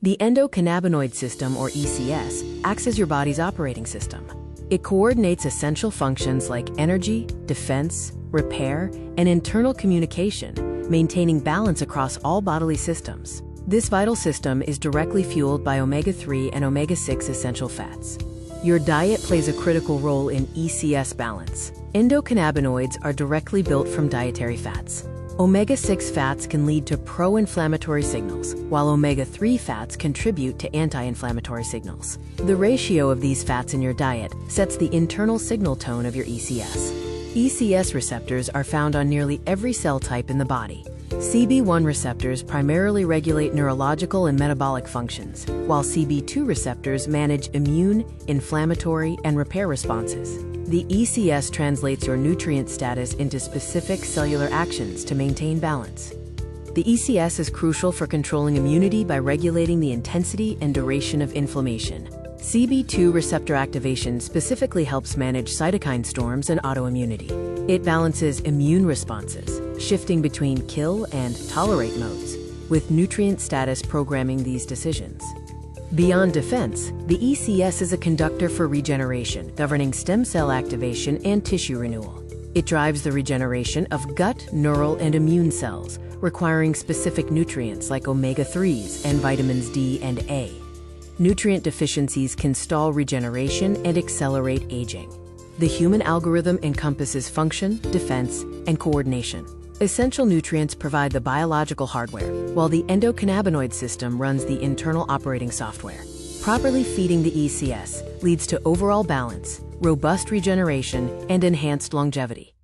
The endocannabinoid system, or ECS, acts as your body's operating system. It coordinates essential functions like energy, defense, repair, and internal communication, maintaining balance across all bodily systems. This vital system is directly fueled by omega-3 and omega-6 essential fats. Your diet plays a critical role in ECS balance. Endocannabinoids are directly built from dietary fats. Omega-6 fats can lead to pro-inflammatory signals, while omega-3 fats contribute to anti-inflammatory signals. The ratio of these fats in your diet sets the internal signal tone of your ECS. ECS receptors are found on nearly every cell type in the body. CB1 receptors primarily regulate neurological and metabolic functions, while CB2 receptors manage immune, inflammatory, and repair responses. The ECS translates your nutrient status into specific cellular actions to maintain balance. The ECS is crucial for controlling immunity by regulating the intensity and duration of inflammation. CB2 receptor activation specifically helps manage cytokine storms and autoimmunity. It balances immune responses, shifting between kill and tolerate modes, with nutrient status programming these decisions. Beyond defense, the ECS is a conductor for regeneration, governing stem cell activation and tissue renewal. It drives the regeneration of gut, neural, and immune cells, requiring specific nutrients like omega-3s and vitamins D and A. Nutrient deficiencies can stall regeneration and accelerate aging. The human algorithm encompasses function, defense, and coordination. Essential nutrients provide the biological hardware, while the endocannabinoid system runs the internal operating software. Properly feeding the ECS leads to overall balance, robust regeneration, and enhanced longevity.